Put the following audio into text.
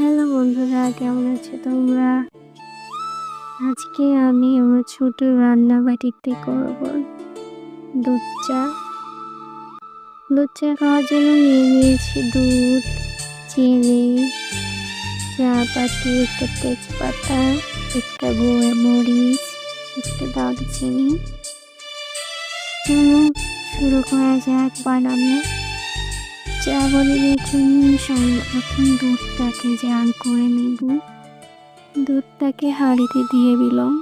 Hello বন্ধুরা, কেমন আছো তোমরা? আজকে আমি আমার ছোট রান্না বাটিতে করব দুধ চা। দুধ চা খাওয়ার জন্য নিয়ে নিয়েছি দুধ, চিনি, চা পাতি, একটা তেজপাতা, একটা মরিচ, একটা দারচিনি। চলো শুরু করা যাক বানানো। চা বানানোর জন্য সর্বপ্রথম দুধটাকে জাল করে নেব। দুধটাকে হাঁড়িতে দিয়ে দিলাম।